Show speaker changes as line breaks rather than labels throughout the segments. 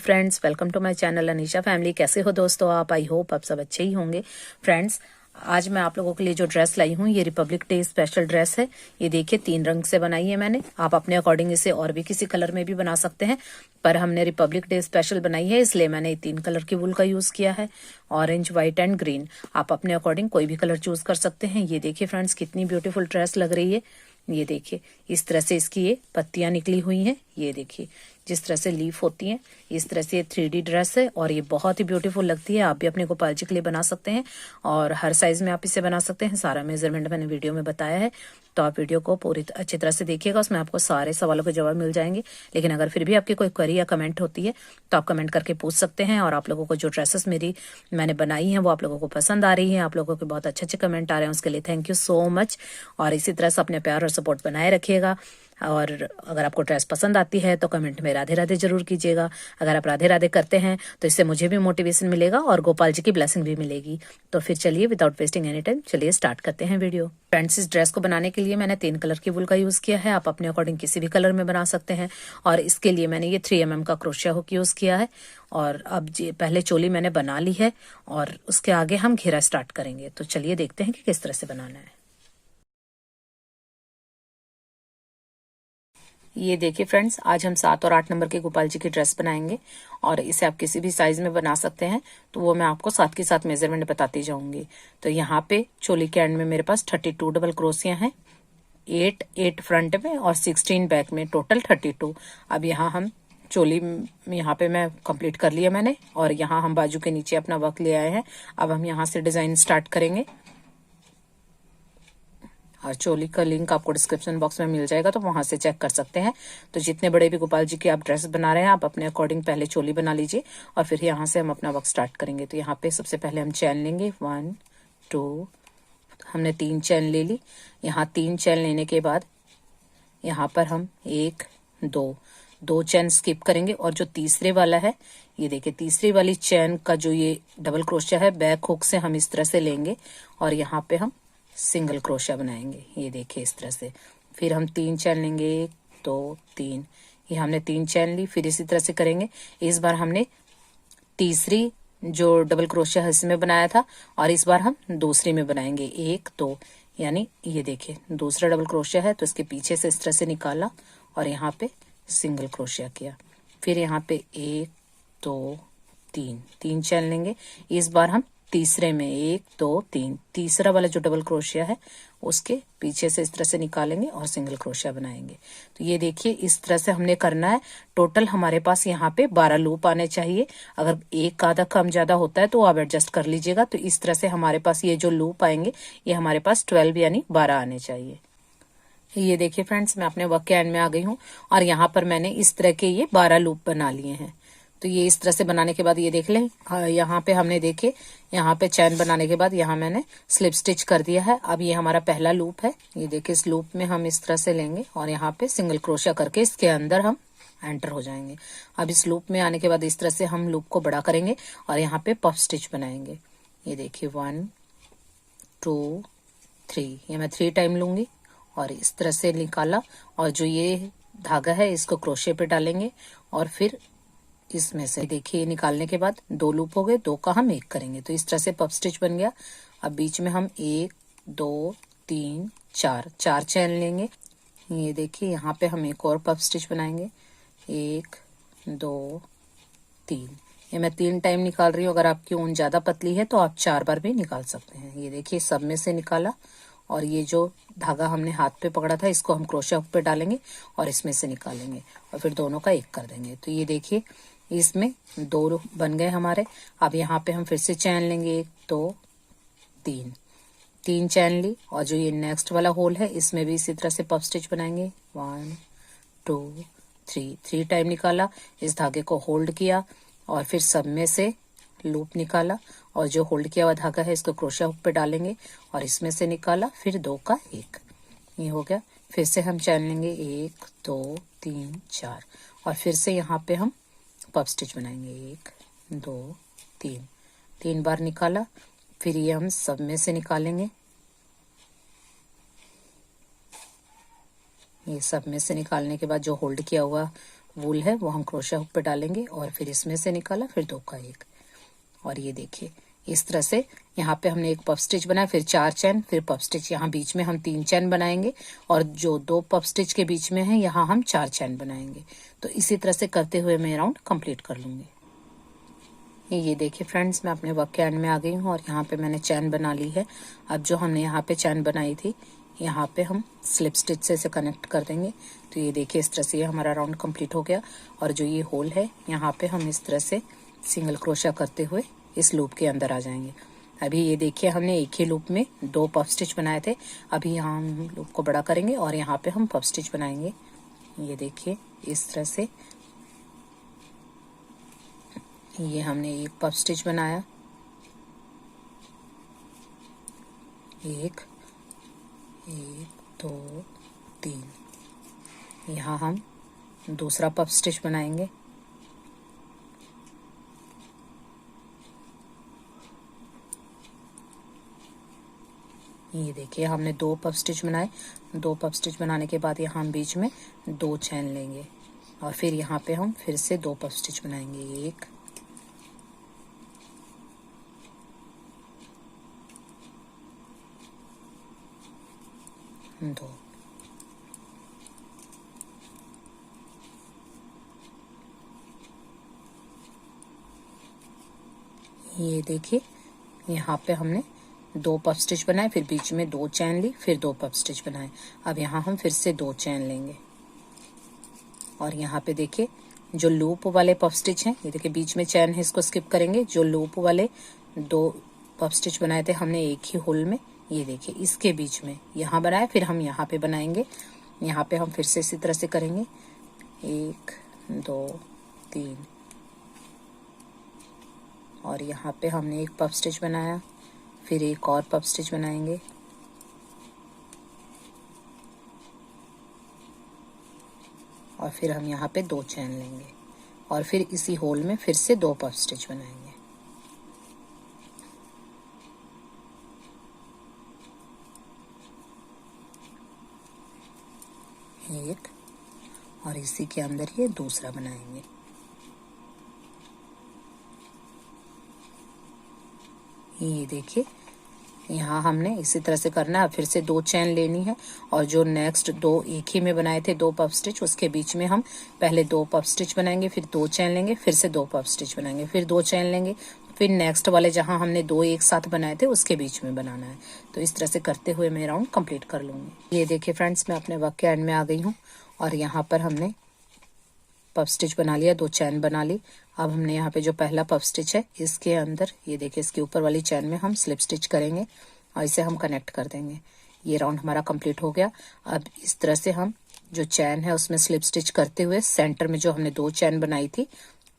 Friends, welcome to my channel Anisha family. कैसे हो दोस्तों आप? आई होप आप सब अच्छे ही होंगे। फ्रेंड्स, आज मैं आप लोगों के लिए जो ड्रेस लाई हूँ ये रिपब्लिक डे स्पेशल ड्रेस है। ये देखिए 3 रंग से बनाई है मैंने। आप अपने अकॉर्डिंग इसे और भी किसी कलर में भी बना सकते हैं, पर हमने रिपब्लिक डे स्पेशल बनाई है इसलिए मैंने 3 कलर की वूल का यूज किया है, ऑरेंज, व्हाइट एंड ग्रीन। आप अपने अकॉर्डिंग कोई भी कलर चूज कर सकते हैं। ये देखिए फ्रेंड्स, कितनी ब्यूटीफुल ड्रेस लग रही है। ये देखिए इस तरह से इसकी ये पत्तियां निकली हुई हैं। ये देखिए जिस तरह से लीफ होती हैं, इस तरह से ये 3D ड्रेस है और ये बहुत ही ब्यूटीफुल लगती है। आप भी अपने गोपाल जी के लिए बना सकते हैं और हर साइज में आप इसे बना सकते हैं। सारा मेजरमेंट मैंने वीडियो में बताया है, तो आप वीडियो को पूरी अच्छी तरह से देखिएगा, उसमें आपको सारे सवालों के जवाब मिल जाएंगे। लेकिन अगर फिर भी आपकी कोई क्वेरी या कमेंट होती है तो आप कमेंट करके पूछ सकते हैं। और आप लोगों को जो ड्रेसेस मैंने बनाई हैं वो आप लोगों को पसंद आ रही हैं, आप लोगों के बहुत अच्छे अच्छे कमेंट आ रहे हैं, उसके लिए थैंक यू सो मच। और इसी तरह से अपने प्यार और सपोर्ट बनाए रखिएगा। और अगर आपको ड्रेस पसंद आती है तो कमेंट में राधे राधे जरूर कीजिएगा। अगर आप राधे राधे करते हैं तो इससे मुझे भी मोटिवेशन मिलेगा और गोपाल जी की ब्लेसिंग भी मिलेगी। तो फिर चलिए विदाउट वेस्टिंग एनी टाइम चलिए स्टार्ट करते हैं वीडियो। फ्रेंड्स, इस ड्रेस को बनाने के लिए मैंने 3 कलर की वूल का यूज किया है। आप अपने अकॉर्डिंग किसी भी कलर में बना सकते हैं। और इसके लिए मैंने ये 3mm का क्रोशिया हुक यूज किया है। और अब पहले चोली मैंने बना ली है और उसके आगे हम घेरा स्टार्ट करेंगे। तो चलिए देखते हैं कि किस तरह से बनाना है। ये देखिए फ्रेंड्स, आज हम 7 और 8 नंबर के गोपाल जी की ड्रेस बनाएंगे और इसे आप किसी भी साइज में बना सकते हैं। तो वो मैं आपको साथ के साथ मेजरमेंट बताती जाऊंगी। तो यहाँ पे चोली के एंड में मेरे पास 32 डबल क्रोशिया हैं, 8 फ्रंट में और 16 बैक में, टोटल 32। अब यहाँ हम चोली यहाँ पे मैं कंप्लीट कर लिया मैंने और यहाँ हम बाजू के नीचे अपना वर्क ले आए हैं। अब हम यहाँ से डिजाइन स्टार्ट करेंगे और चोली का लिंक आपको डिस्क्रिप्शन बॉक्स में मिल जाएगा, तो वहां से चेक कर सकते हैं। तो जितने बड़े भी गोपाल जी की आप ड्रेस बना रहे हैं आप अपने अकॉर्डिंग पहले चोली बना लीजिए और फिर यहाँ से हम अपना वर्क स्टार्ट करेंगे। तो यहाँ पे सबसे पहले हम चैन लेंगे, 1 2, हमने 3 चैन ले ली। यहाँ 3 चैन लेने के बाद यहाँ पर हम 1 2 चैन स्किप करेंगे और जो तीसरे वाला है, ये देखिए तीसरी वाली चैन का जो ये डबल क्रोशिया है बैक हुक से हम इस तरह से लेंगे और यहाँ पे हम सिंगल क्रोशिया बनाएंगे। ये देखिए इस तरह से। फिर हम 3 चैन लेंगे, 1 2 3, ये हमने 3 चैन ली। फिर इसी तरह से करेंगे। इस बार हमने तीसरी जो डबल क्रोशिया है इसमें बनाया था और इस बार हम दूसरी में बनाएंगे, 1 2, यानी ये देखिए दूसरा डबल क्रोशिया है तो इसके पीछे से इस तरह से निकाला और यहाँ पे सिंगल क्रोशिया किया। फिर यहाँ पे 1 2 3 चैन लेंगे। इस बार हम तीसरे में 1 2 3, तीसरा वाला जो डबल क्रोशिया है उसके पीछे से इस तरह से निकालेंगे और सिंगल क्रोशिया बनाएंगे। तो ये देखिए इस तरह से हमने करना है। टोटल हमारे पास यहाँ पे 12 लूप आने चाहिए। अगर एक आधा कम ज्यादा होता है तो आप एडजस्ट कर लीजिएगा। तो इस तरह से हमारे पास ये जो लूप आएंगे ये हमारे पास 12 यानी 12 आने चाहिए। ये देखिए फ्रेंड्स, मैं अपने वर्क के एंड में आ गई हूँ और यहाँ पर मैंने इस तरह के ये 12 लूप बना लिए हैं। तो ये इस तरह से बनाने के बाद ये देख लें, यहाँ पे हमने देखे यहाँ पे चैन बनाने के बाद यहाँ मैंने स्लिप स्टिच कर दिया है। अब ये हमारा पहला लूप है। ये देखिए इस लूप में हम इस तरह से लेंगे और यहाँ पे सिंगल क्रोशिया करके इसके अंदर हम एंटर हो जाएंगे। अब इस लूप में आने के बाद इस तरह से हम लूप को बड़ा करेंगे और यहाँ पे पफ स्टिच बनाएंगे। ये देखिए 1 2 3, ये मैं 3 टाइम लूंगी और इस तरह से निकाला और जो ये धागा है इसको क्रोशिया पे डालेंगे और फिर इसमें से देखिए निकालने के बाद 2 लूप हो गए, 2 का हम 1 करेंगे। तो इस तरह से पफ स्टिच बन गया। अब बीच में हम 1 2 3 4 चैन लेंगे। ये देखिए यहाँ पे हम एक और पफ स्टिच बनाएंगे, 1 2 3, ये मैं 3 टाइम निकाल रही हूँ। अगर आपकी ऊन ज्यादा पतली है तो आप 4 बार भी निकाल सकते हैं। ये देखिए सब में से निकाला और ये जो धागा हमने हाथ पे पकड़ा था इसको हम क्रोशिया हुक पे डालेंगे और इसमें से निकालेंगे और फिर दोनों का 1 कर देंगे। तो ये देखिए इसमें 2 बन गए हमारे। अब यहाँ पे हम फिर से चैन लेंगे, 1 2 3 चैन ली और जो ये नेक्स्ट वाला होल है इसमें भी इसी तरह से पफ स्टिच बनाएंगे, 1 2 3 टाइम निकाला, इस धागे को होल्ड किया और फिर सब में से लूप निकाला और जो होल्ड किया हुआ धागा है इसको क्रोशिया हुक पे डालेंगे और इसमें से निकाला, फिर 2 का 1, ये हो गया। फिर से हम चैन लेंगे, 1 2 3 4 और फिर से यहाँ पे हम पफ स्टिच बनाएंगे, 1 2 3 बार निकाला। फिर ये हम सब में से निकालेंगे, ये सब में से निकालने के बाद जो होल्ड किया हुआ वूल है वो हम क्रोशिया हुक पे डालेंगे और फिर इसमें से निकाला, फिर 2 का 1। और ये देखिए इस तरह से यहाँ पे हमने एक पफ स्टिच बनाया, फिर 4 चैन, फिर पफ स्टिच, यहाँ बीच में हम 3 चैन बनाएंगे और जो 2 पफ स्टिच के बीच में है यहाँ हम 4 चैन बनाएंगे। तो इसी तरह से करते हुए मैं राउंड कंप्लीट कर लूंगी। ये देखिए फ्रेंड्स, मैं अपने वर्क के एंड में आ गई हूँ और यहाँ पे मैंने चैन बना ली है। अब जो हमने यहाँ पे चैन बनाई थी यहाँ पे हम स्लिप स्टिच से इसे कनेक्ट कर देंगे। तो ये देखिए इस तरह से ये हमारा राउंड कंप्लीट हो गया। और जो ये होल है यहाँ पे हम इस तरह से सिंगल क्रोशिया करते हुए इस लूप के अंदर आ जाएंगे। अभी ये देखिए हमने एक ही लूप में 2 पफ स्टिच बनाए थे। अभी यहाँ हम लूप को बड़ा करेंगे और यहाँ पे हम पफ स्टिच बनाएंगे। ये देखिए इस तरह से ये हमने एक पफ स्टिच बनाया, एक 2 3। यहाँ हम दूसरा पफ स्टिच बनाएंगे, ये देखिए हमने 2 पफ स्टिच बनाए। 2 पफ स्टिच बनाने के बाद यहाँ हम बीच में 2 चैन लेंगे और फिर यहाँ पे हम फिर से 2 पफ स्टिच बनाएंगे, 1 2। ये देखिए यहाँ पे हमने 2 पफ स्टिच बनाए, फिर बीच में 2 चैन ली, फिर 2 पफ स्टिच बनाए। अब यहाँ हम फिर से 2 चैन लेंगे और यहाँ पे देखिए जो लूप वाले पफ स्टिच हैं, ये देखिए बीच में चैन है, इसको स्किप करेंगे। जो लूप वाले 2 पफ स्टिच बनाए थे हमने एक ही होल में, ये देखिए इसके बीच में यहाँ बनाया, फिर हम यहाँ पे बनाएंगे। यहाँ पे हम फिर से इसी तरह से करेंगे, 1 2 3 और यहाँ पे हमने एक पफ स्टिच बनाया, फिर एक और पफ स्टिच बनाएंगे और फिर हम यहाँ पे 2 चैन लेंगे और फिर इसी होल में फिर से 2 पफ स्टिच बनाएंगे। एक और इसी के अंदर ये दूसरा बनाएंगे। ये देखिए यहाँ हमने इसी तरह से करना है। फिर से 2 चैन लेनी है और जो नेक्स्ट 2 एक ही में बनाए थे 2 पफ स्टिच, उसके बीच में हम पहले 2 पफ स्टिच बनाएंगे, फिर 2 चैन लेंगे, फिर से 2 पफ स्टिच बनाएंगे, फिर 2 चैन लेंगे, फिर नेक्स्ट वाले जहाँ हमने 2 एक साथ बनाए थे उसके बीच में बनाना है। तो इस तरह से करते हुए मैं राउंड कंप्लीट कर लूंगी। ये देखिए फ्रेंड्स, मैं अपने वर्क के एंड में आ गई हूँ और यहाँ पर हमने पफ स्टिच बना लिया, 2 चैन बना ली। अब हमने यहाँ पे जो पहला पफ स्टिच है इसके अंदर ये देखिए इसके ऊपर वाली चैन में हम स्लिप स्टिच करेंगे और इसे हम कनेक्ट कर देंगे। ये राउंड हमारा कंप्लीट हो गया। अब इस तरह से हम जो चैन है उसमें स्लिप स्टिच करते हुए सेंटर में जो हमने 2 चैन बनाई थी,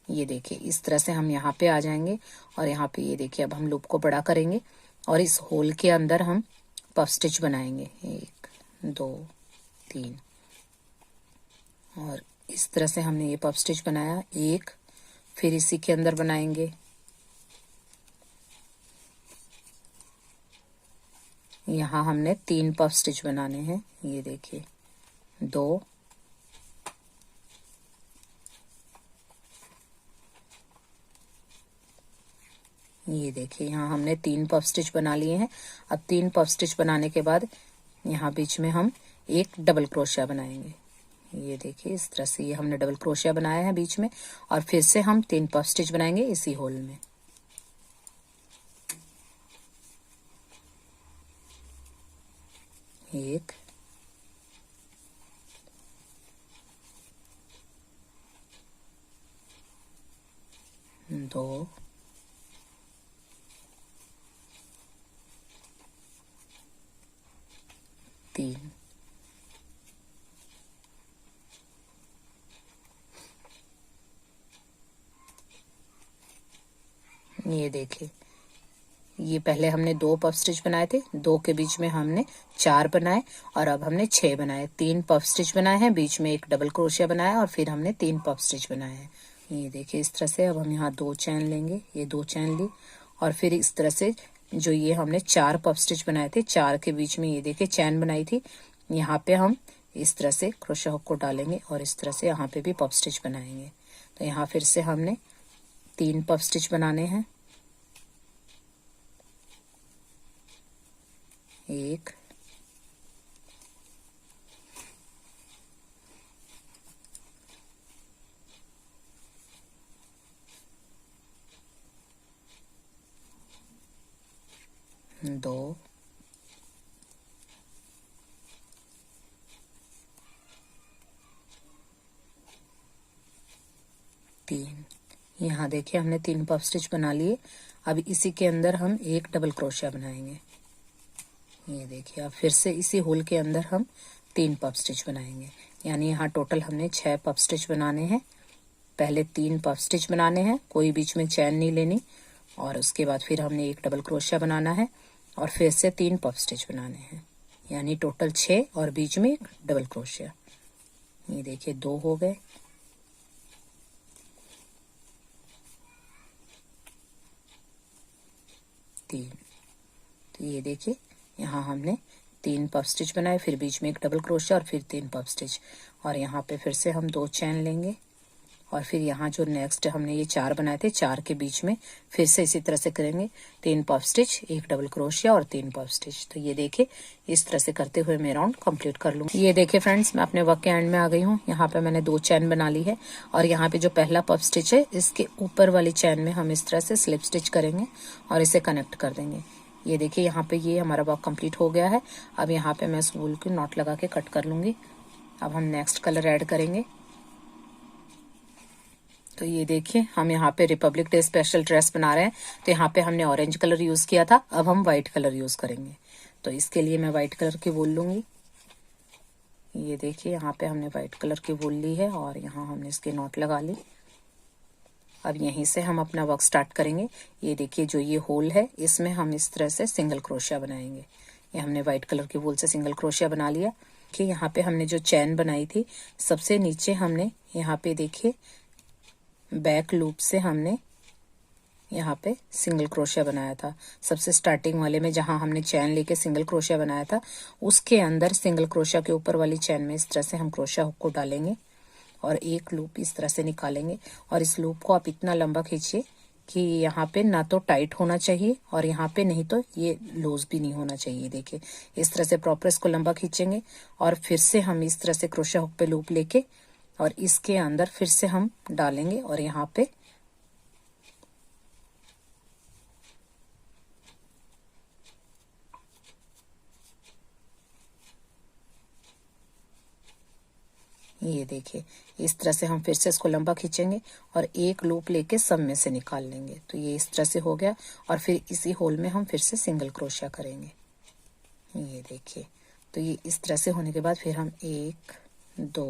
ये देखिए इस तरह से हम यहाँ पे आ जाएंगे और यहाँ पे ये देखिए अब हम लूप को बड़ा करेंगे और इस होल के अंदर हम पफ स्टिच बनाएंगे, 1 2 3 और इस तरह से हमने ये पफ स्टिच बनाया, 1 फिर इसी के अंदर बनाएंगे, यहाँ हमने 3 पफ स्टिच बनाने हैं। ये देखिए 2 ये देखिए यहाँ हमने 3 पफ स्टिच बना लिए हैं। अब 3 पफ स्टिच बनाने के बाद यहाँ बीच में हम एक डबल क्रोशिया बनाएंगे। ये देखिए इस तरह से ये हमने डबल क्रोशिया बनाया है बीच में और फिर से हम 3 पफ स्टिच बनाएंगे इसी होल में। 1 2 3 ये देखिए ये पहले हमने 2 पफ स्टिच बनाए थे, 2 के बीच में हमने 4 बनाए और अब हमने 6 बनाए। 3 पफ स्टिच बनाए हैं, बीच में एक डबल क्रोशिया बनाया और फिर हमने 3 पफ स्टिच बनाए हैं। ये देखिए इस तरह से अब हम यहाँ 2 चैन लेंगे, ये 2 चैन ली और फिर इस तरह से जो ये हमने 4 पफ स्टिच बनाए थे, 4 के बीच में ये देखिए चैन बनाई थी, यहाँ पे हम इस तरह से क्रोशिया हुक को डालेंगे और इस तरह से यहाँ पे भी पफ स्टिच बनाएंगे। तो यहाँ फिर से हमने 3 पफ स्टिच बनाने हैं। 1 2 3। यहाँ देखिए हमने 3 पफ स्टिच बना लिए। अब इसी के अंदर हम एक डबल क्रोशिया बनाएंगे। ये देखिए अब फिर से इसी होल के अंदर हम 3 पफ स्टिच बनाएंगे, यानी यहाँ टोटल हमने 6 पफ स्टिच बनाने हैं। पहले 3 पफ स्टिच बनाने हैं, कोई बीच में चैन नहीं लेनी, और उसके बाद फिर हमने एक डबल क्रोशिया बनाना है और फिर से 3 पफ स्टिच बनाने हैं, यानी टोटल 6 और बीच में एक डबल क्रोशिया। ये देखिए 2 हो गए। 3। तो ये देखिए यहाँ हमने 3 पफ स्टिच बनाए, फिर बीच में एक डबल क्रोशिया और फिर 3 पफ स्टिच, और यहाँ पे फिर से हम 2 चैन लेंगे और फिर यहाँ जो नेक्स्ट हमने ये 4 बनाए थे, 4 के बीच में फिर से इसी तरह से करेंगे 3 पफ स्टिच, एक डबल क्रोशिया और 3 पफ स्टिच। तो ये देखिए इस तरह से करते हुए मैं राउंड कंप्लीट कर लूँगी। ये देखिए फ्रेंड्स, मैं अपने वर्क के एंड में आ गई हूँ। यहाँ पे मैंने 2 चैन बना ली है और यहाँ पे जो पहला पफ स्टिच है इसके ऊपर वाली चैन में हम इस तरह से स्लिप स्टिच करेंगे और इसे कनेक्ट कर देंगे। ये देखिए यहाँ पे ये हमारा वर्क कंप्लीट हो गया है। अब यहाँ पे मैं इस वूल की नॉट लगा के कट कर लूँगी। अब हम नेक्स्ट कलर ऐड करेंगे। तो ये देखिए हम यहाँ पे रिपब्लिक डे स्पेशल ड्रेस बना रहे हैं, तो यहाँ पे हमने ऑरेंज कलर यूज़ किया था, अब हम वाइट कलर यूज़ करेंगे। तो इसके लिए मैं वाइट कलर की वूल लूँगी। ये देखिए यहाँ पे हमने वाइट कलर की वूल ली है और यहाँ हमने इसकी नॉट लगा ली। अब यहीं से हम अपना वर्क स्टार्ट करेंगे। ये देखिए जो ये होल है इसमें हम इस तरह से सिंगल क्रोशिया बनाएंगे। ये हमने वाइट कलर की वूल से सिंगल क्रोशिया बना लिया कि यहाँ पे हमने जो चैन बनाई थी सबसे नीचे हमने यहाँ पे देखिए बैक लूप से हमने यहाँ पे सिंगल क्रोशिया बनाया था। सबसे स्टार्टिंग वाले में जहाँ हमने चैन लेके सिंगल क्रोशिया बनाया था उसके अंदर सिंगल क्रोशिया के ऊपर वाली चैन में इस तरह से हम क्रोशिया हुक को डालेंगे और एक लूप इस तरह से निकालेंगे। और इस लूप को आप इतना लंबा खींचिए कि यहाँ पे ना तो टाइट होना चाहिए और यहाँ पे नहीं तो ये लूज भी नहीं होना चाहिए। देखिए इस तरह से प्रॉपर इसको लंबा खींचेंगे और फिर से हम इस तरह से क्रोशिया हुक पे लूप लेके और इसके अंदर फिर से हम डालेंगे और यहाँ पे ये देखिए इस तरह से हम फिर से इसको लंबा खींचेंगे और एक लूप लेके सब में से निकाल लेंगे। तो ये इस तरह से हो गया और फिर इसी होल में हम फिर से सिंगल क्रोशिया करेंगे। ये देखिए तो ये इस तरह से होने के बाद फिर हम 1 2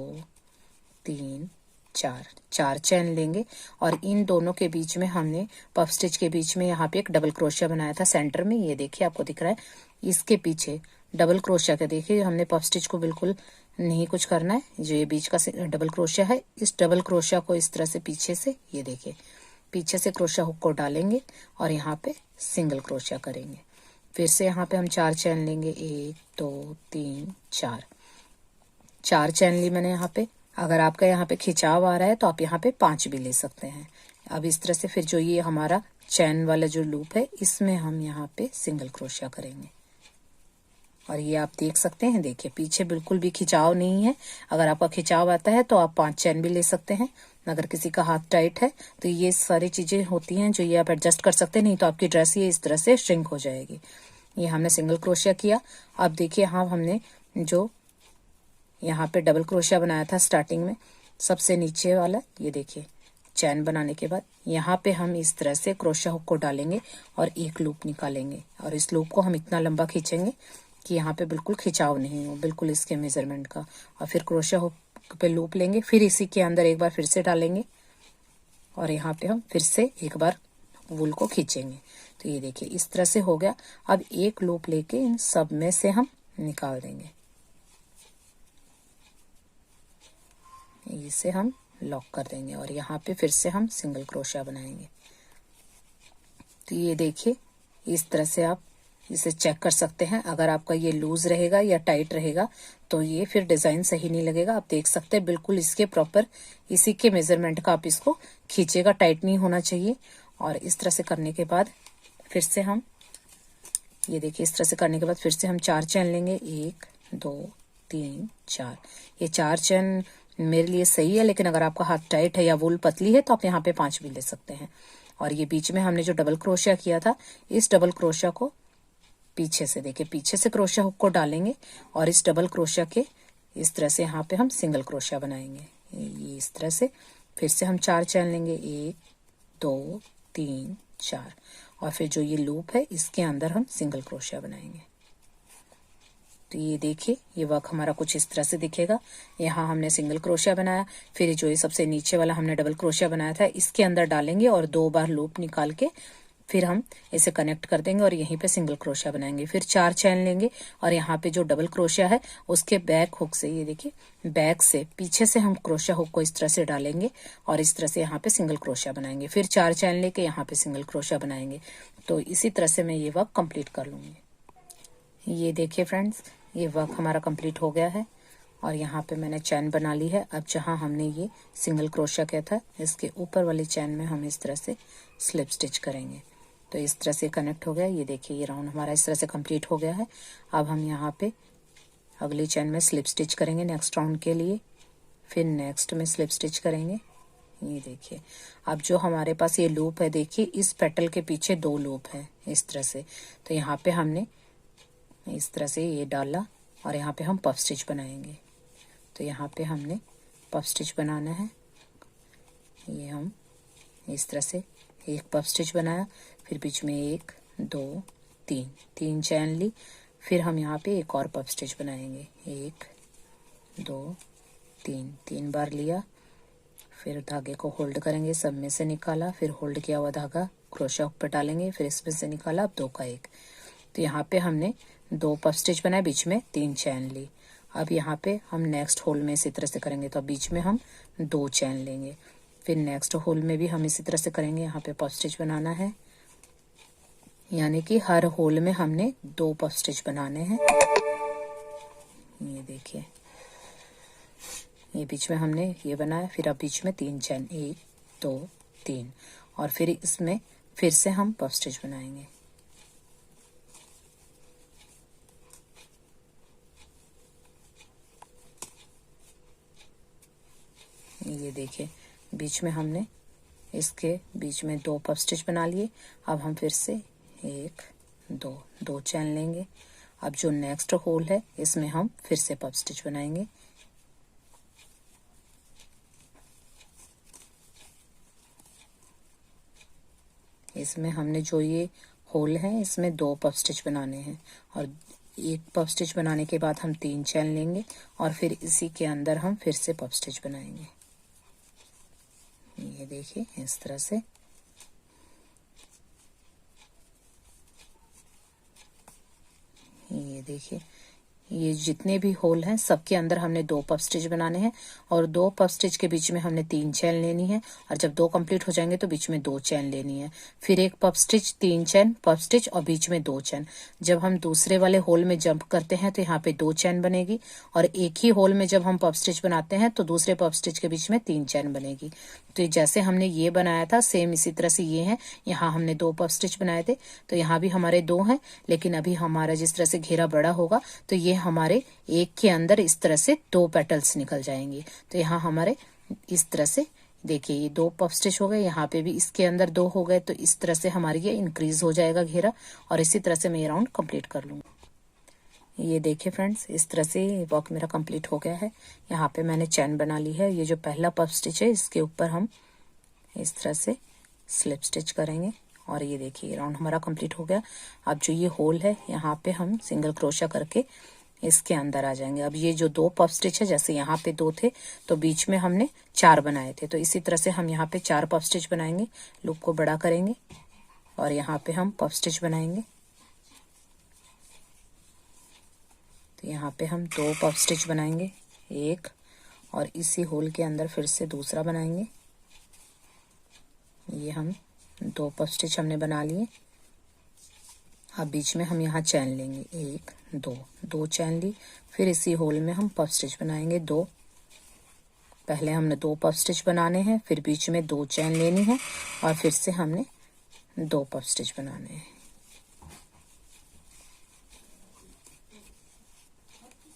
3 4 चैन लेंगे और इन दोनों के बीच में हमने पफ स्टिच के बीच में यहाँ पे एक डबल क्रोशिया बनाया था सेंटर में। ये देखिए आपको दिख रहा है, इसके पीछे डबल क्रोशिया का देखिए हमने पफ स्टिच को बिल्कुल नहीं कुछ करना है। जो ये बीच का डबल क्रोशिया है इस डबल क्रोशिया को इस तरह से पीछे से ये देखिए पीछे से क्रोशिया हुक को डालेंगे और यहाँ पे सिंगल क्रोशिया करेंगे। फिर से यहाँ पे हम 4 चैन लेंगे, 1 2 3 4 चैन ली मैंने यहाँ पे। अगर आपका यहाँ पे खिंचाव आ रहा है तो आप यहाँ पे 5 भी ले सकते हैं। अब इस तरह से फिर जो ये हमारा चैन वाला जो लूप है इसमें हम यहाँ पे सिंगल क्रोशिया करेंगे और ये आप देख सकते हैं। देखिए पीछे बिल्कुल भी खिंचाव नहीं है। अगर आपका खिंचाव आता है तो आप 5 चैन भी ले सकते हैं। अगर किसी का हाथ टाइट है तो ये सारी चीजें होती हैं जो ये आप एडजस्ट कर सकते हैं, नहीं तो आपकी ड्रेस ये इस तरह से श्रिंक हो जाएगी। ये हमने सिंगल क्रोशिया किया। अब देखिए हाँ हमने जो यहाँ पे डबल क्रोशिया बनाया था स्टार्टिंग में सबसे नीचे वाला, ये देखिए चैन बनाने के बाद यहाँ पे हम इस तरह से क्रोशिया हुक को डालेंगे और एक लूप निकालेंगे और इस लूप को हम इतना लंबा खींचेंगे कि यहाँ पे बिल्कुल खिंचाव नहीं हो, बिल्कुल इसके मेजरमेंट का। और फिर क्रोशिया हुक पे लूप लेंगे, फिर इसी के अंदर एक बार फिर से डालेंगे और यहाँ पे हम फिर से एक बार वूल को खींचेंगे। तो ये देखिए इस तरह से हो गया। अब एक लूप लेके इन सब में से हम निकाल देंगे, इसे हम लॉक कर देंगे और यहाँ पे फिर से हम सिंगल क्रोशिया बनाएंगे। तो ये देखिए इस तरह से आप इसे चेक कर सकते हैं। अगर आपका ये लूज रहेगा या टाइट रहेगा तो ये फिर डिजाइन सही नहीं लगेगा। आप देख सकते हैं बिल्कुल इसके प्रॉपर इसी के मेजरमेंट का आप इसको खींचेगा, टाइट नहीं होना चाहिए। और इस तरह से करने के बाद फिर से हम ये देखिए, इस तरह से करने के बाद फिर से हम 4 चैन लेंगे, 1 2 3 4। ये 4 चैन मेरे लिए सही है, लेकिन अगर आपका हाथ टाइट है या वूल पतली है तो आप यहाँ पे 5 भी ले सकते हैं। और ये बीच में हमने जो डबल क्रोशिया किया था, इस डबल क्रोशिया को पीछे से देखिए, पीछे से क्रोशिया हुक को डालेंगे और इस डबल क्रोशिया के इस तरह से यहाँ पे हम सिंगल क्रोशिया बनाएंगे। ये इस तरह से फिर से हम 4 चैन लेंगे, 1 2 3 4। और फिर जो ये लूप है इसके अंदर हम सिंगल क्रोशिया बनाएंगे। तो ये देखिए, ये वर्क हमारा कुछ इस तरह से दिखेगा। यहाँ हमने सिंगल क्रोशिया बनाया, फिर जो ये सबसे नीचे वाला हमने डबल क्रोशिया बनाया था इसके अंदर डालेंगे और 2 बार लूप निकाल के फिर हम इसे कनेक्ट कर देंगे और यहीं पे सिंगल क्रोशिया बनाएंगे। फिर 4 चैन लेंगे और यहाँ पे जो डबल क्रोशिया है उसके बैक हुक से, ये देखिए बैक से पीछे से हम क्रोशिया हुक को इस तरह से डालेंगे और इस तरह से यहाँ पे सिंगल क्रोशिया बनाएंगे। फिर 4 चैन लेके यहाँ पे सिंगल क्रोशिया बनाएंगे। तो इसी तरह से मैं ये वर्क कंप्लीट कर लूंगी। ये देखिए फ्रेंड्स, ये वर्क हमारा कंप्लीट हो गया है और यहाँ पे मैंने चैन बना ली है। अब जहाँ हमने ये सिंगल क्रोशिया किया था इसके ऊपर वाली चैन में हम इस तरह से स्लिप स्टिच करेंगे। तो इस तरह से कनेक्ट हो गया। ये देखिए, ये राउंड हमारा इस तरह से कंप्लीट हो गया है। अब हम यहाँ पे अगली चैन में स्लिप स्टिच करेंगे नेक्स्ट राउंड के लिए, फिर नेक्स्ट में स्लिप स्टिच करेंगे। ये देखिए, अब जो हमारे पास ये लूप है, देखिए इस पेटल के पीछे 2 लूप है इस तरह से। तो यहाँ पे हमने इस तरह से ये डाला और यहाँ पे हम पफ स्टिच बनाएंगे। तो यहाँ पे हमने पफ स्टिच बनाना है। ये हम इस तरह से एक पफ स्टिच बनाया, फिर बीच में 1 2 3 चैन ली, फिर हम यहाँ पे एक और पफ स्टिच बनाएंगे, 1 2 3 बार लिया, फिर धागे को होल्ड करेंगे, सब में से निकाला, फिर होल्ड किया हुआ धागा क्रोशिया हुक पे डालेंगे, फिर इसमें से निकाला, अब 2 का 1। तो यहाँ पे हमने 2 पफ स्टिच बनाए, बीच में 3 चैन ली। अब यहाँ पे हम नेक्स्ट होल में इसी तरह से करेंगे। तो अब बीच में हम 2 चैन लेंगे, फिर नेक्स्ट होल में भी हम इसी तरह से करेंगे। यहाँ पे पफ स्टिच बनाना है, यानी कि हर होल में हमने 2 पफ स्टिच बनाने हैं। ये देखिए, ये बीच में हमने ये बनाया, फिर अब बीच में 3 चैन, 1 2 3, और फिर इसमें फिर से हम पफ स्टिच बनाएंगे। ये देखिए, बीच में हमने इसके बीच में 2 पफ स्टिच बना लिए। अब हम फिर से 1 2 चैन लेंगे। अब जो नेक्स्ट होल है इसमें हम फिर से पफ स्टिच बनाएंगे। इसमें हमने जो ये होल है इसमें 2 पफ स्टिच बनाने हैं और एक पफ स्टिच बनाने के बाद हम 3 चैन लेंगे और फिर इसी के अंदर हम फिर से पफ स्टिच बनाएंगे। ये देखिए, इस तरह से। ये देखिए, ये जितने भी होल हैं सबके अंदर हमने 2 पफ स्टिच बनाने हैं और 2 पफ स्टिच के बीच में हमने 3 चैन लेनी है और जब 2 कंप्लीट हो जाएंगे तो बीच में 2 चैन लेनी है, फिर एक पफ स्टिच, 3 चैन, पफ स्टिच और बीच में 2 चैन। जब हम दूसरे वाले होल में जंप करते हैं तो यहाँ पे 2 चैन बनेगी और एक ही होल में जब हम पफ स्टिच बनाते हैं तो दूसरे पफ स्टिच के बीच में 3 चैन बनेगी। तो जैसे हमने ये बनाया था सेम इसी तरह से ये है। यहाँ हमने 2 पफ स्टिच बनाए थे तो यहाँ भी हमारे 2 हैं, लेकिन अभी हमारा जिस तरह से घेरा बड़ा होगा तो ये हमारे एक के अंदर इस तरह से 2 पेटल्स निकल जाएंगे। तो यहाँ हमारे इस तरह से देखिए, ये 2 पफ स्टिच हो गए, यहाँ पे भी इसके अंदर 2 हो गए। तो इस तरह से हमारी ये इंक्रीज हो जाएगा घेरा और इसी तरह से मैं ये राउंड कंप्लीट कर लूंगा। ये देखिए फ्रेंड्स, इस तरह से वर्क मेरा कंप्लीट हो गया है। यहाँ पे मैंने चैन बना ली है। ये जो पहला पफ स्टिच है इसके ऊपर हम इस तरह से स्लिप स्टिच करेंगे और ये देखिए राउंड हमारा कंप्लीट हो गया। अब जो ये होल है यहाँ पे हम सिंगल क्रोशिया करके इसके अंदर आ जाएंगे। अब ये जो 2 पफ स्टिच है, जैसे यहाँ पे 2 थे तो बीच में हमने 4 बनाए थे, तो इसी तरह से हम यहाँ पे 4 पफ स्टिच बनाएंगे। लूप को बड़ा करेंगे और यहाँ पे हम पफ स्टिच बनाएंगे। तो यहाँ पे हम 2 पफ स्टिच बनाएंगे, एक, और इसी होल के अंदर फिर से दूसरा बनाएंगे। ये हम 2 पफ स्टिच हमने बना लिए अब बीच में हम यहाँ चैन लेंगे, 1 2, 2 चैन ली। फिर इसी होल में हम पफ स्टिच बनाएंगे 2। पहले हमने 2 पफ स्टिच बनाने हैं, फिर बीच में 2 चैन लेनी है और फिर से हमने 2 पफ स्टिच बनाने हैं।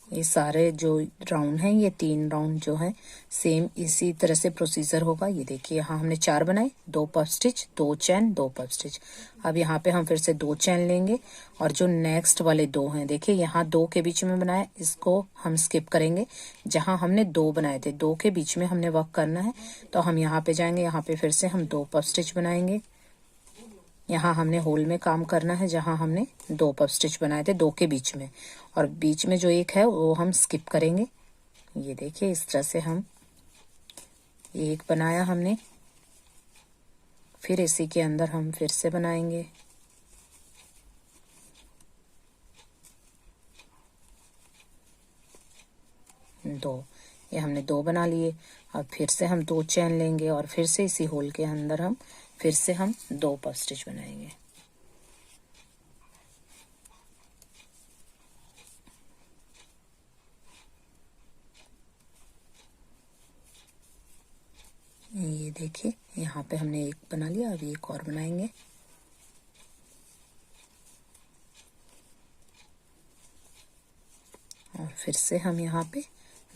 ये सारे जो राउंड हैं, ये 3 राउंड जो है सेम इसी तरह से प्रोसीजर होगा। ये देखिए यहाँ हमने 4 बनाए, 2 पफ स्टिच, 2 चैन, 2 पफ स्टिच। अब यहाँ पे हम फिर से 2 चैन लेंगे और जो नेक्स्ट वाले 2 हैं, देखिए यहाँ 2 के बीच में बनाए, इसको हम स्किप करेंगे। जहाँ हमने 2 बनाए थे, 2 के बीच में हमने वर्क करना है, तो हम यहाँ पे जाएंगे, यहाँ पे फिर से हम 2 पफ स्टिच बनाएंगे। यहाँ हमने होल में काम करना है जहाँ हमने 2 पफ स्टिच बनाए थे 2 के बीच में, और बीच में जो एक है वो हम स्किप करेंगे। ये देखिए इस तरह से हम एक बनाया हमने, फिर इसी के अंदर हम फिर से बनाएंगे। दो, ये हमने 2 बना लिए। अब फिर से हम 2 चैन लेंगे और फिर से इसी होल के अंदर हम फिर से 2 पफ स्टिच बनाएंगे। ये देखिए यहाँ पे हमने एक बना लिया, अभी एक और बनाएंगे। और फिर से हम यहाँ पे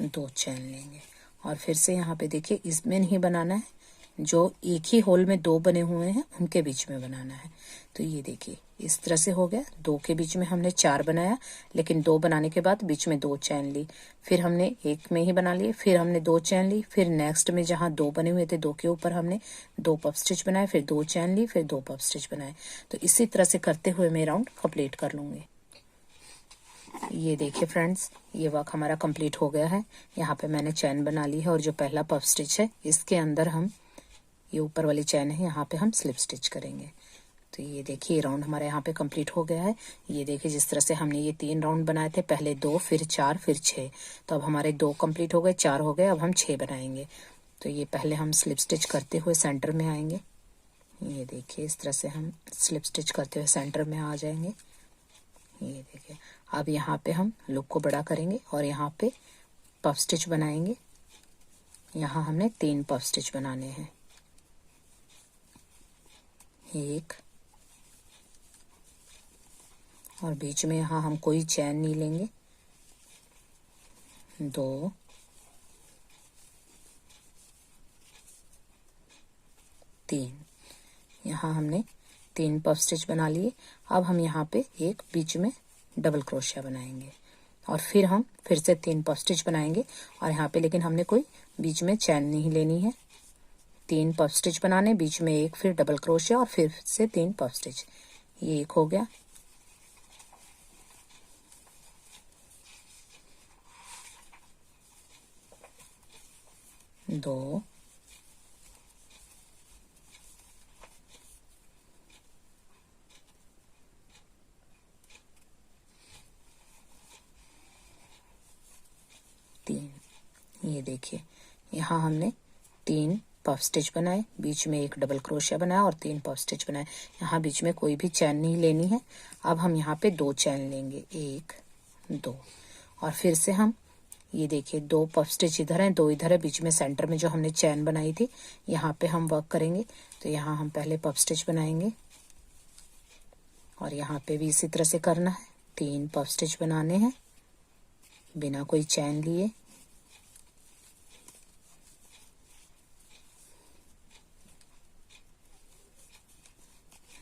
2 चैन लेंगे और फिर से यहाँ पे देखिए इसमें नहीं बनाना है, जो एक ही होल में 2 बने हुए हैं उनके बीच में बनाना है। तो ये देखिए इस तरह से हो गया। 2 के बीच में हमने 4 बनाया, लेकिन 2 बनाने के बाद बीच में 2 चैन ली, फिर हमने एक में ही बना लिए, फिर हमने 2 चैन ली, फिर नेक्स्ट में जहाँ 2 बने हुए थे 2 के ऊपर हमने 2 पफ स्टिच बनाए, फिर 2 चैन ली, फिर 2 पफ स्टिच बनाए। तो इसी तरह से करते हुए मैं राउंड कंप्लीट कर लूँगी। ये देखिए फ्रेंड्स, ये वर्क हमारा कंप्लीट हो गया है। यहाँ पे मैंने चैन बना ली है और जो पहला पफ स्टिच है इसके अंदर हम ये ऊपर वाली चैन है, यहाँ पे हम स्लिप स्टिच करेंगे। तो ये देखिए राउंड हमारा यहाँ पे कंप्लीट हो गया है। ये देखिए जिस तरह से हमने ये 3 राउंड बनाए थे, पहले 2 फिर 4 फिर 6, तो अब हमारे 2 कंप्लीट हो गए, 4 हो गए, अब हम 6 बनाएंगे। तो ये पहले हम स्लिप स्टिच करते हुए सेंटर में आएंगे। ये देखिए इस तरह से हम स्लिप स्टिच करते हुए सेंटर में आ जाएंगे। ये देखिए अब यहाँ पे हम लूप को बड़ा करेंगे और यहाँ पे पफ स्टिच बनाएंगे। यहाँ हमने 3 पफ स्टिच बनाने हैं, 1 और बीच में यहाँ हम कोई चैन नहीं लेंगे, 2 3, यहाँ हमने 3 पफ स्टिच बना लिए। अब हम यहाँ पे एक बीच में डबल क्रोशिया बनाएंगे और फिर हम फिर से 3 पफ स्टिच बनाएंगे और यहाँ पे लेकिन हमने कोई बीच में चैन नहीं लेनी है। 3 पफ स्टिच बनाने, बीच में एक, फिर डबल क्रोशिया और फिर से 3 पफ स्टिच। ये एक हो गया। दो, तीन। ये देखिए यहाँ हमने 3 पफ स्टिच बनाए, बीच में एक डबल क्रोशिया बनाया और 3 पफ स्टिच बनाए। यहाँ बीच में कोई भी चैन नहीं लेनी है। अब हम यहाँ पे 2 चैन लेंगे, 1 2 और फिर से हम ये देखिए 2 पफ स्टिच इधर है, 2 इधर है, बीच में सेंटर में जो हमने चैन बनाई थी यहाँ पे हम वर्क करेंगे। तो यहाँ हम पहले पफ स्टिच बनाएंगे और यहाँ पे भी इसी तरह से करना है। 3 पफ स्टिच बनाने हैं बिना कोई चैन लिए।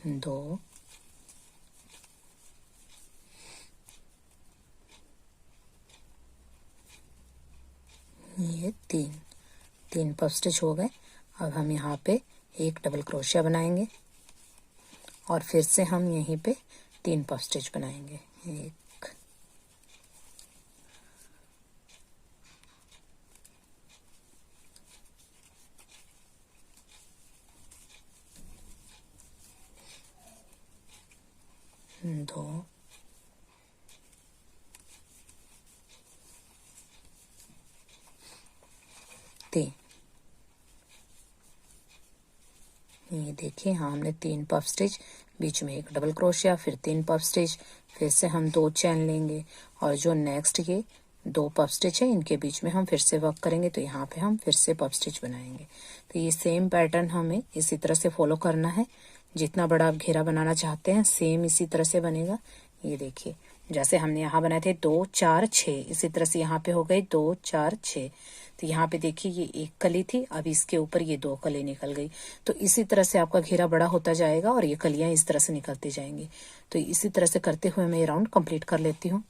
2 ये 3 पफ स्टिच हो गए। अब हम यहाँ पे एक डबल क्रोशिया बनाएंगे और फिर से हम यहीं पे 3 पफ स्टिच बनाएंगे, 1 2 3। ये देखिए यहाँ हमने 3 पफ स्टिच, बीच में एक डबल क्रोशिया, फिर 3 पफ स्टिच, फिर से हम 2 चैन लेंगे और जो नेक्स्ट ये 2 पफ स्टिच है इनके बीच में हम फिर से वर्क करेंगे। तो यहाँ पे हम फिर से पफ स्टिच बनाएंगे। तो ये सेम पैटर्न हमें इसी तरह से फॉलो करना है। जितना बड़ा आप घेरा बनाना चाहते हैं सेम इसी तरह से बनेगा। ये देखिए जैसे हमने यहाँ बनाए थे 2 4 6, इसी तरह से यहाँ पे हो गई 2 4 6। तो यहाँ पे देखिए ये एक कली थी, अब इसके ऊपर ये 2 कली निकल गई। तो इसी तरह से आपका घेरा बड़ा होता जाएगा और ये कलियां इस तरह से निकलती जाएंगी। तो इसी तरह से करते हुए मैं ये राउंड कंप्लीट कर लेती हूँ।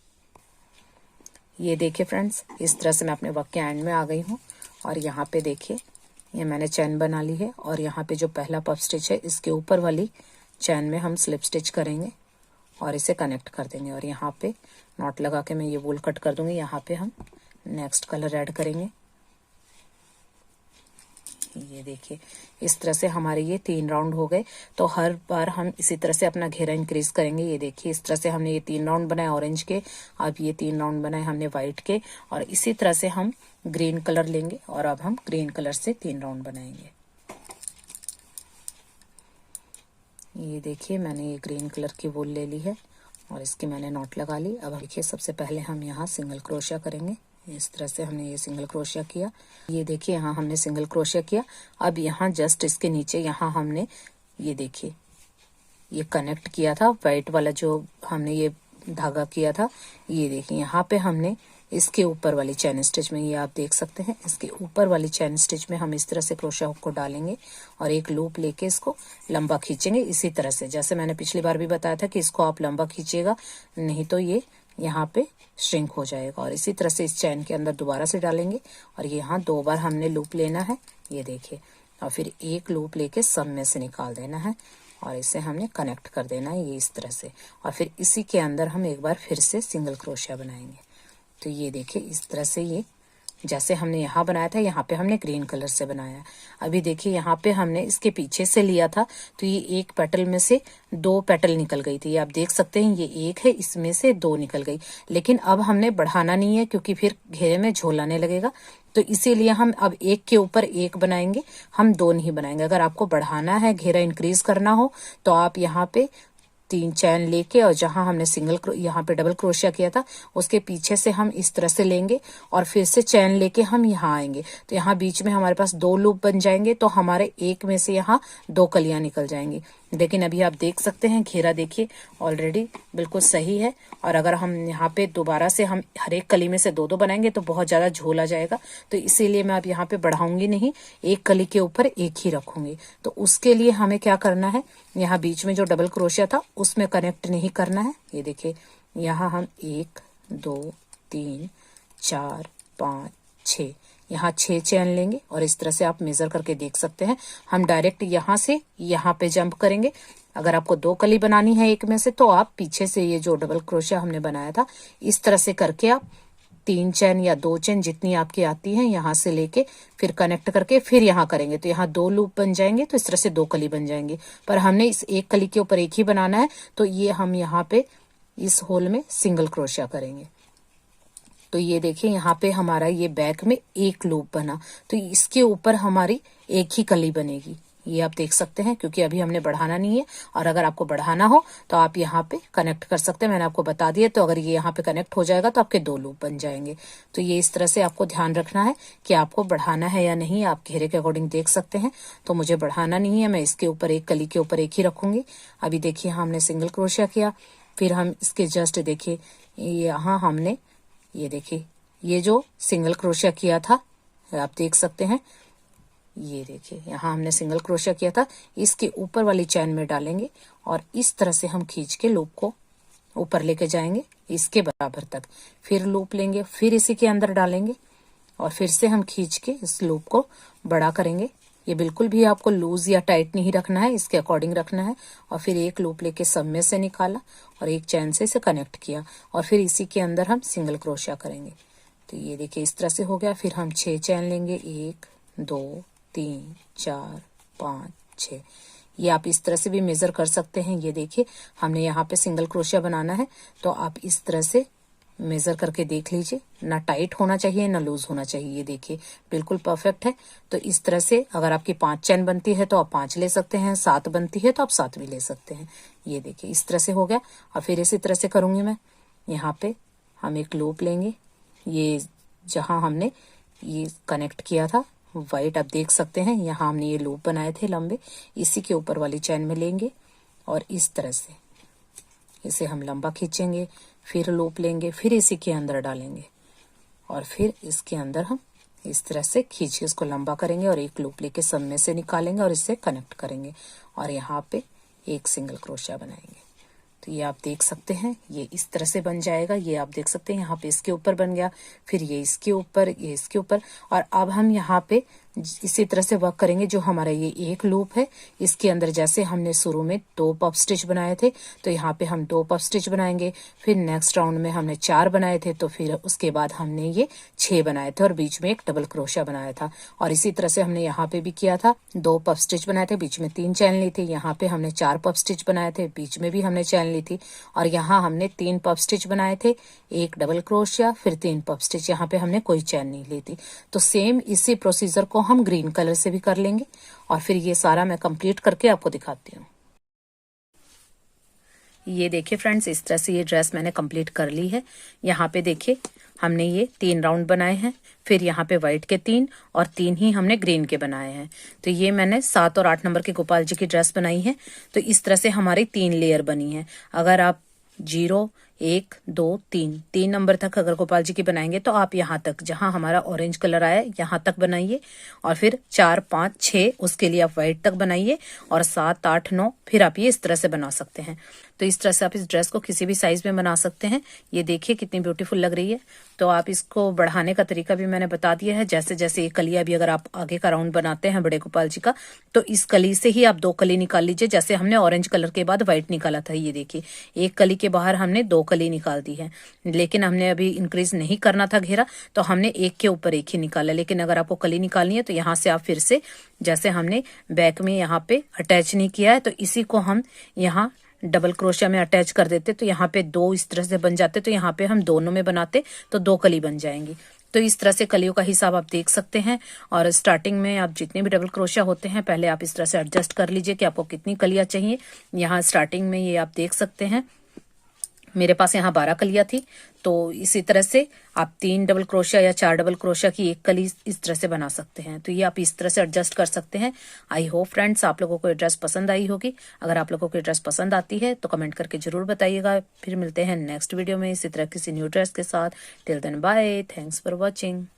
ये देखिए फ्रेंड्स, इस तरह से मैं अपने वर्क के एंड में आ गई हूँ और यहाँ पे देखिए ये मैंने चैन बना ली है और यहाँ पे जो पहला पफ स्टिच है इसके ऊपर वाली चैन में हम स्लिप स्टिच करेंगे और इसे कनेक्ट कर देंगे और यहाँ पे नॉट लगा के मैं ये वूल कट कर दूंगी। यहाँ पे हम नेक्स्ट कलर ऐड करेंगे। ये देखिए इस तरह से हमारे ये 3 राउंड हो गए। तो हर बार हम इसी तरह से अपना घेरा इंक्रीज करेंगे। ये देखिए इस तरह से हमने ये 3 राउंड बनाए ऑरेंज के, अब ये 3 राउंड बनाए हमने व्हाइट के और इसी तरह से हम ग्रीन कलर लेंगे और अब हम ग्रीन कलर से 3 राउंड बनाएंगे। ये देखिए मैंने ये ग्रीन कलर की वूल ले ली है और इसकी मैंने नॉट लगा ली। अब देखिए सबसे पहले हम यहाँ सिंगल क्रोशिया करेंगे। इस तरह से हमने ये सिंगल क्रोशिया किया। ये देखिए यहाँ हमने सिंगल क्रोशिया किया। अब यहाँ जस्ट इसके नीचे यहाँ हमने ये देखिए ये कनेक्ट किया था, वाइट वाला जो हमने ये धागा किया था। ये देखिए यहाँ पे हमने इसके ऊपर वाली चैन स्टिच में, ये आप देख सकते हैं, इसके ऊपर वाली चैन स्टिच में हम इस तरह से क्रोशिया हुक को डालेंगे और एक लूप लेके इसको लंबा खींचेंगे। इसी तरह से जैसे मैंने पिछली बार भी बताया था कि इसको आप लंबा खींचिएगा, नहीं तो ये यहाँ पे श्रिंक हो जाएगा। और इसी तरह से इस चैन के अंदर दोबारा से डालेंगे और यहाँ 2 बार हमने लूप लेना है। ये देखिए और फिर एक लूप लेके सब में से निकाल देना है और इसे हमने कनेक्ट कर देना है ये इस तरह से। और फिर इसी के अंदर हम एक बार फिर से सिंगल क्रोशिया बनाएंगे। तो ये देखिए इस तरह से ये जैसे हमने यहाँ बनाया था, यहाँ पे हमने ग्रीन कलर से बनाया। अभी देखिए यहाँ पे हमने इसके पीछे से लिया था तो ये एक पेटल में से 2 पेटल निकल गई थी। ये आप देख सकते हैं, ये एक है, इसमें से 2 निकल गई। लेकिन अब हमने बढ़ाना नहीं है क्योंकि फिर घेरे में झोल आने लगेगा। तो इसीलिए हम अब एक के ऊपर एक बनाएंगे, हम 2 नहीं बनाएंगे। अगर आपको बढ़ाना है, घेरा इंक्रीज करना हो, तो आप यहाँ पे 3 चैन लेके और जहां हमने यहाँ पे डबल क्रोशिया किया था उसके पीछे से हम इस तरह से लेंगे और फिर से चैन लेके हम यहाँ आएंगे। तो यहाँ बीच में हमारे पास 2 लूप बन जाएंगे। तो हमारे एक में से यहाँ 2 कलियां निकल जाएंगी। लेकिन अभी आप देख सकते हैं घेरा देखिए ऑलरेडी बिल्कुल सही है। और अगर हम यहाँ पे दोबारा से हम हर एक कली में से 2-2 बनाएंगे तो बहुत ज्यादा झोल आ जाएगा। तो इसीलिए मैं अब यहाँ पे बढ़ाऊंगी नहीं, एक कली के ऊपर एक ही रखूंगी। तो उसके लिए हमें क्या करना है, यहाँ बीच में जो डबल क्रोशिया था उसमें कनेक्ट नहीं करना है। ये देखिए यहाँ हम 1 2 3 4 5 6 यहाँ 6 चैन लेंगे और इस तरह से आप मेजर करके देख सकते हैं। हम डायरेक्ट यहाँ से यहाँ पे जंप करेंगे। अगर आपको 2 कली बनानी है एक में से तो आप पीछे से ये जो डबल क्रोशिया हमने बनाया था इस तरह से करके आप 3 चैन या 2 चैन जितनी आपकी आती हैं यहाँ से लेके फिर कनेक्ट करके फिर यहाँ करेंगे तो यहाँ 2 लूप बन जाएंगे। तो इस तरह से 2 कली बन जाएंगी। पर हमने इस एक कली के ऊपर एक ही बनाना है। तो ये हम यहाँ पे इस होल में सिंगल क्रोशिया करेंगे। तो ये देखिए यहाँ पे हमारा ये बैक में एक लूप बना, तो इसके ऊपर हमारी एक ही कली बनेगी। ये आप देख सकते हैं क्योंकि अभी हमने बढ़ाना नहीं है। और अगर आपको बढ़ाना हो तो आप यहाँ पे कनेक्ट कर सकते हैं, मैंने आपको बता दिया। तो अगर ये यहाँ पे कनेक्ट हो जाएगा तो आपके 2 लूप बन जाएंगे। तो ये इस तरह से आपको ध्यान रखना है कि आपको बढ़ाना है या नहीं। आप घेरे के अकॉर्डिंग देख सकते हैं। तो मुझे बढ़ाना नहीं है, मैं इसके ऊपर एक कली के ऊपर एक ही रखूंगी। अभी देखिए हमने सिंगल क्रोशिया किया, फिर हम इसके जस्ट देखिए यहाँ हमने ये देखिए ये जो सिंगल क्रोशिया किया था आप देख सकते हैं। ये देखिए यहाँ हमने सिंगल क्रोशिया किया था, इसके ऊपर वाली चैन में डालेंगे और इस तरह से हम खींच के लूप को ऊपर लेके जाएंगे इसके बराबर तक। फिर लूप लेंगे, फिर इसी के अंदर डालेंगे और फिर से हम खींच के इस लूप को बड़ा करेंगे। ये बिल्कुल भी आपको लूज या टाइट नहीं रखना है, इसके अकॉर्डिंग रखना है। और फिर एक लूप लेके सब में से निकाला और एक चैन से इसे कनेक्ट किया और फिर इसी के अंदर हम सिंगल क्रोशिया करेंगे। तो ये देखिए इस तरह से हो गया। फिर हम 6 चैन लेंगे, 1 2 3 4 5 6। ये आप इस तरह से भी मेजर कर सकते हैं। ये देखिए हमने यहाँ पे सिंगल क्रोशिया बनाना है तो आप इस तरह से मेजर करके देख लीजिए, ना टाइट होना चाहिए ना लूज होना चाहिए। ये देखिए बिल्कुल परफेक्ट है। तो इस तरह से अगर आपकी 5 चैन बनती है तो आप 5 ले सकते हैं, 7 बनती है तो आप 7 भी ले सकते हैं। ये देखिए इस तरह से हो गया। और फिर इसी तरह से करूंगी मैं। यहाँ पे हम एक लूप लेंगे, ये जहां हमने ये कनेक्ट किया था वाइट, आप देख सकते हैं यहाँ हमने ये लूप बनाए थे लंबे, इसी के ऊपर वाली चैन में लेंगे और इस तरह से इसे हम लंबा खींचेंगे, फिर लूप लेंगे, फिर इसी के अंदर डालेंगे और फिर इसके अंदर हम इस तरह से खींच के इसको लंबा करेंगे और एक लूप लेके सब में से निकालेंगे और इससे कनेक्ट करेंगे और यहाँ पे एक सिंगल क्रोशिया बनाएंगे। तो ये आप देख सकते हैं ये इस तरह से बन जाएगा। ये आप देख सकते हैं यहाँ पे इसके ऊपर बन गया, फिर ये इसके ऊपर, ये इसके ऊपर। और अब हम यहाँ पे इसी तरह से वर्क करेंगे। जो हमारा ये एक लूप है इसके अंदर जैसे हमने शुरू में 2 पफ स्टिच बनाए थे तो यहाँ पे हम 2 पफ स्टिच बनाएंगे। फिर नेक्स्ट राउंड में हमने 4 बनाए थे तो फिर उसके बाद हमने ये 6 बनाए थे और बीच में एक डबल क्रोशिया बनाया था। और इसी तरह से हमने यहाँ पे भी किया था, 2 पफ स्टिच बनाए थे, बीच में 3 चैन ली थी। यहाँ पे हमने 4 पफ स्टिच बनाए थे, बीच में भी हमने चैन ली थी। और यहाँ हमने 3 पफ स्टिच बनाए थे, एक डबल क्रोशिया, फिर 3 पफ स्टिच। यहाँ पे हमने कोई चैन नहीं ली थी। तो सेम इसी प्रोसीजर को हम ग्रीन कलर से भी कर लेंगे और फिर ये सारा मैं कंप्लीट करके आपको दिखाती हूँ। ये देखिए फ्रेंड्स इस तरह से ये ड्रेस मैंने कंप्लीट कर ली है। यहाँ पे देखिए हमने ये 3 राउंड बनाए हैं, फिर यहाँ पे व्हाइट के 3 और 3 ही हमने ग्रीन के बनाए हैं। तो ये मैंने 7 और 8 नंबर के गोपाल जी की ड्रेस बनाई है। तो इस तरह से हमारी 3 लेयर बनी है। अगर आप 0 1 2 3 नंबर तक अगर गोपाल जी की बनाएंगे तो आप यहाँ तक जहां हमारा ऑरेंज कलर आया यहाँ तक बनाइए और फिर 4 5 6 उसके लिए आप व्हाइट तक बनाइए और 7 8 9 फिर आप ये इस तरह से बना सकते हैं। तो इस तरह से आप इस ड्रेस को किसी भी साइज में बना सकते हैं। ये देखिए कितनी ब्यूटीफुल लग रही है। तो आप इसको बढ़ाने का तरीका भी मैंने बता दिया है। जैसे जैसे ये कलियां भी अगर आप आगे का राउंड बनाते हैं बड़े गोपाल जी का तो इस कली से ही आप 2 कली निकाल लीजिए। जैसे हमने ऑरेंज कलर के बाद व्हाइट निकाला था, ये देखिए एक कली के बाहर हमने 2 कली निकाल दी है, लेकिन हमने अभी इंक्रीज नहीं करना था घेरा तो हमने एक के ऊपर एक ही निकाला। लेकिन अगर आपको कली निकालनी है तो यहाँ से आप फिर से जैसे हमने बैक में यहाँ पे अटैच नहीं किया है तो इसी को हम यहाँ डबल क्रोशिया में अटैच कर देते तो यहाँ पे 2 इस तरह से बन जाते। तो यहाँ पे हम दोनों में बनाते तो 2 कली बन जाएंगी। तो इस तरह से कलियों का हिसाब आप देख सकते हैं। और स्टार्टिंग में आप जितने भी डबल क्रोशिया होते हैं पहले आप इस तरह से एडजस्ट कर लीजिए कि आपको कितनी कलियां चाहिए। यहाँ स्टार्टिंग में ये आप देख सकते हैं मेरे पास यहाँ 12 कलियां थी। तो इसी तरह से आप 3 डबल क्रोशिया या 4 डबल क्रोशिया की एक कली इस तरह से बना सकते हैं। तो ये आप इस तरह से एडजस्ट कर सकते हैं। आई होप फ्रेंड्स आप लोगों को ये ड्रेस पसंद आई होगी। अगर आप लोगों को ये ड्रेस पसंद आती है तो कमेंट करके जरूर बताइएगा। फिर मिलते हैं नेक्स्ट वीडियो में इसी तरह किसी न्यू ड्रेस के साथ। Till then bye, thanks for watching.